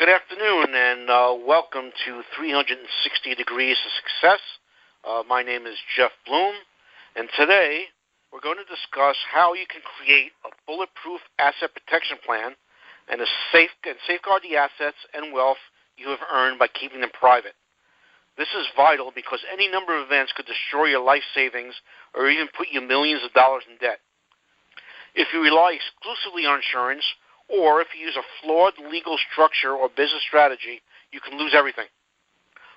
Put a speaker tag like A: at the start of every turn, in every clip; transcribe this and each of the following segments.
A: Good afternoon, and welcome to 360 Degrees of Success. My name is Jeff Bloom, and today we're going to discuss how you can create a bulletproof asset protection plan and safeguard the assets and wealth you have earned by keeping them private. This is vital because any number of events could destroy your life savings or even put you millions of dollars in debt. If you rely exclusively on insurance, or if you use a flawed legal structure or business strategy, you can lose everything.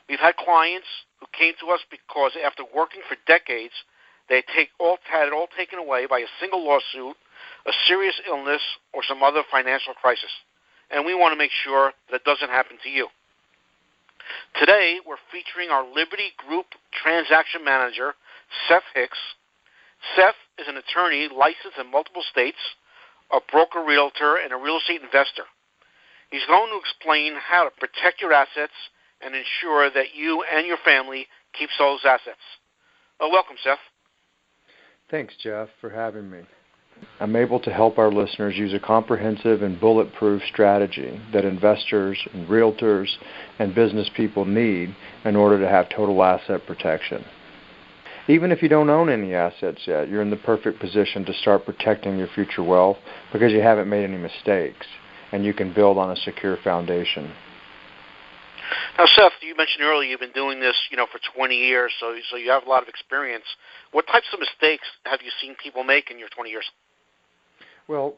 A: We've had clients who came to us because after working for decades, they had it all taken away by a single lawsuit, a serious illness, or some other financial crisis. And we want to make sure that it doesn't happen to you. Today, we're featuring our Liberty Group Transaction Manager, Seth Hicks. Seth is an attorney licensed in multiple states, a broker realtor, and a real estate investor. He's going to explain how to protect your assets and ensure that you and your family keeps those assets. Welcome, Seth.
B: Thanks, Jeff, for having me. I'm able to help our listeners use a comprehensive and bulletproof strategy that investors and realtors and business people need in order to have total asset protection. Even if you don't own any assets yet, you're in the perfect position to start protecting your future wealth because you haven't made any mistakes, and you can build on a secure foundation.
A: Now, Seth, you mentioned earlier you've been doing this, for 20 years, so you have a lot of experience. What types of mistakes have you seen people make in your 20 years?
B: Well,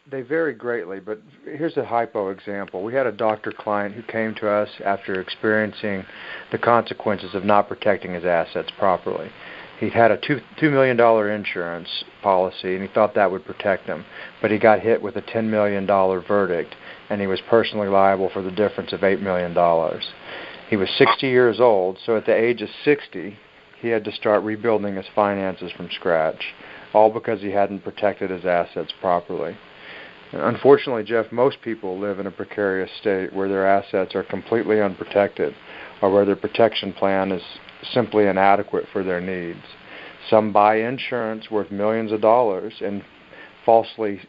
B: they vary greatly, but here's a hypo example. We had a doctor client who came to us after experiencing the consequences of not protecting his assets properly. He had a $2 million insurance policy, and he thought that would protect him, but he got hit with a $10 million verdict, and he was personally liable for the difference of $8 million. He was 60 years old, so at the age of 60, he had to start rebuilding his finances from scratch, all because he hadn't protected his assets properly. Unfortunately, Jeff, most people live in a precarious state where their assets are completely unprotected or where their protection plan is simply inadequate for their needs. Some buy insurance worth millions of dollars and falsely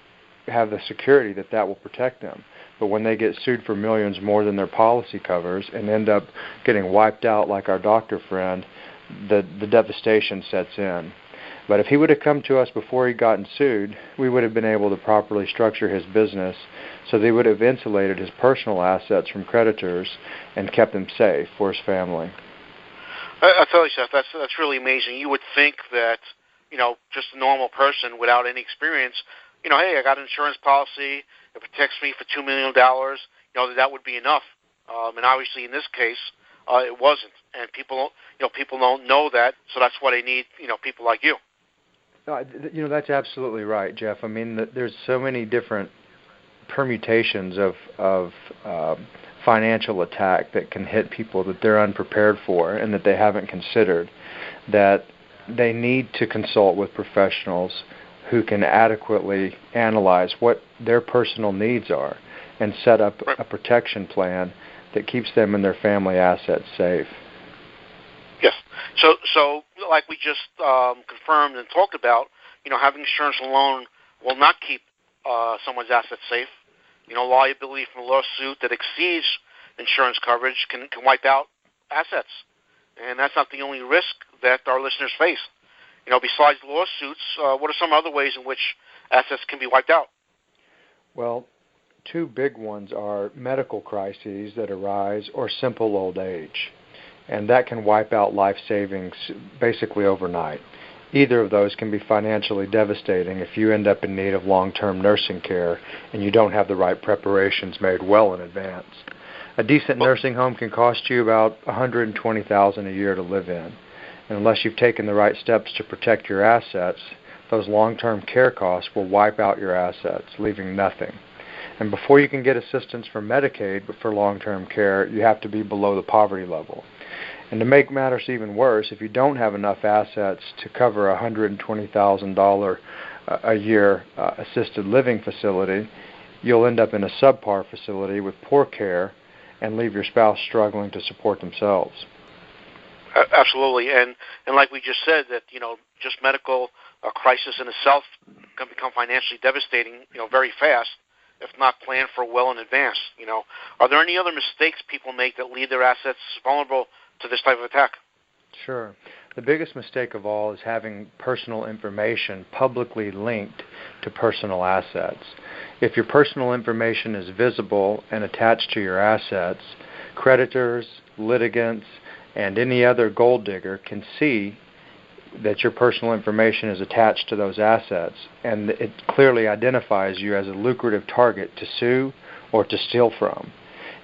B: have the security that will protect them. But when they get sued for millions more than their policy covers and end up getting wiped out like our doctor friend, the devastation sets in. But if he would have come to us before he'd gotten sued, we would have been able to properly structure his business so they would have insulated his personal assets from creditors and kept them safe for his family.
A: I tell you, Seth, that's really amazing. You would think that, just a normal person without any experience, hey, I got an insurance policy, it protects me for $2 million, that would be enough. And obviously in this case, it wasn't. And people don't know that, so that's why they need, people like you.
B: That's absolutely right, Jeff. I mean, there's so many different permutations of financial attack that can hit people that they're unprepared for and that they haven't considered, that they need to consult with professionals who can adequately analyze what their personal needs are and set up a protection plan that keeps them and their family assets safe.
A: Yes. So like we just confirmed and talked about, having insurance alone will not keep someone's assets safe. Liability from a lawsuit that exceeds insurance coverage can wipe out assets. And that's not the only risk that our listeners face. Besides lawsuits, what are some other ways in which assets can be wiped out?
B: Well, two big ones are medical crises that arise or simple old age. And that can wipe out life savings basically overnight. Either of those can be financially devastating if you end up in need of long-term nursing care and you don't have the right preparations made well in advance. A decent nursing home can cost you about $120,000 a year to live in. And unless you've taken the right steps to protect your assets, those long-term care costs will wipe out your assets, leaving nothing. And before you can get assistance from Medicaid for long-term care, you have to be below the poverty level. And to make matters even worse, if you don't have enough assets to cover a $120,000 a year assisted living facility, you'll end up in a subpar facility with poor care and leave your spouse struggling to support themselves.
A: Absolutely. And like we just said, that, just medical crisis in itself can become financially devastating, very fast. if not planned for well in advance. Are there any other mistakes people make that leave their assets vulnerable to this type of attack?
B: Sure. The biggest mistake of all is having personal information publicly linked to personal assets. If your personal information is visible and attached to your assets, creditors, litigants, and any other gold digger can see that your personal information is attached to those assets, and it clearly identifies you as a lucrative target to sue or to steal from.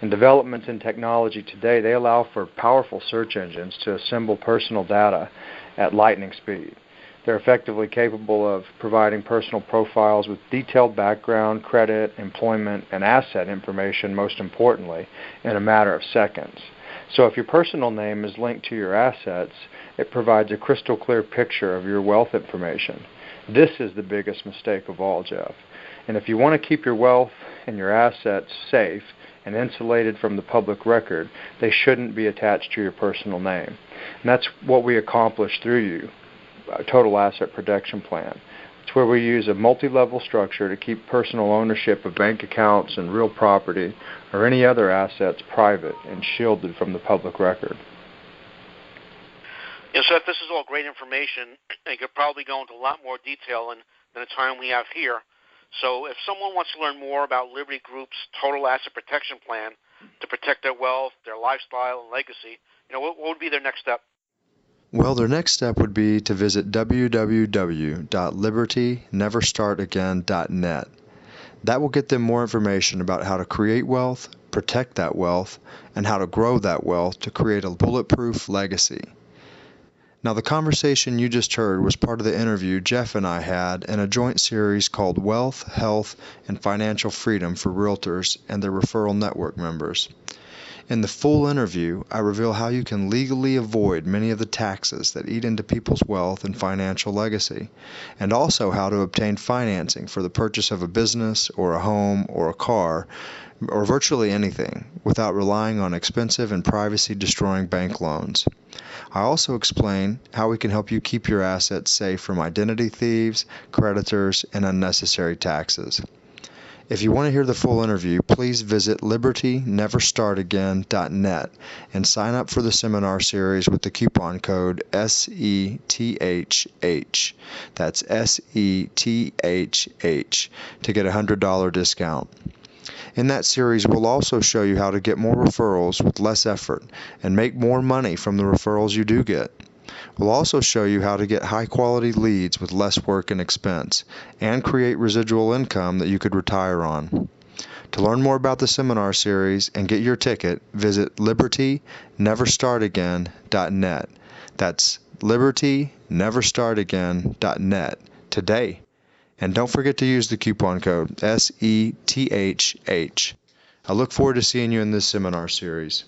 B: And developments in technology today, they allow for powerful search engines to assemble personal data at lightning speed. They're effectively capable of providing personal profiles with detailed background, credit, employment, and asset information, most importantly, in a matter of seconds. So if your personal name is linked to your assets, it provides a crystal clear picture of your wealth information. This is the biggest mistake of all, Jeff. And if you want to keep your wealth and your assets safe and insulated from the public record, they shouldn't be attached to your personal name. And that's what we accomplish through you, a Total Asset Protection Plan. It's where we use a multi-level structure to keep personal ownership of bank accounts and real property or any other assets private and shielded from the public record.
A: Seth, this is all great information, and could probably go into a lot more detail than the time we have here. So if someone wants to learn more about Liberty Group's Total Asset Protection Plan to protect their wealth, their lifestyle, and legacy, what would be their next step?
C: Well, their next step would be to visit www.libertyneverstartagain.net. That will get them more information about how to create wealth, protect that wealth, and how to grow that wealth to create a bulletproof legacy. Now, the conversation you just heard was part of the interview Jeff and I had in a joint series called Wealth, Health, and Financial Freedom for Realtors and their Referral Network members. In the full interview, I reveal how you can legally avoid many of the taxes that eat into people's wealth and financial legacy, and also how to obtain financing for the purchase of a business or a home or a car, or virtually anything, without relying on expensive and privacy-destroying bank loans. I also explain how we can help you keep your assets safe from identity thieves, creditors, and unnecessary taxes. If you want to hear the full interview, please visit libertyneverstartagain.net and sign up for the seminar series with the coupon code SETHH. That's SETHH to get a $100 discount. In that series, we'll also show you how to get more referrals with less effort and make more money from the referrals you do get. We'll also show you how to get high-quality leads with less work and expense and create residual income that you could retire on. To learn more about the seminar series and get your ticket, visit libertyneverstartagain.net. That's libertyneverstartagain.net today. And don't forget to use the coupon code SETHH. I look forward to seeing you in this seminar series.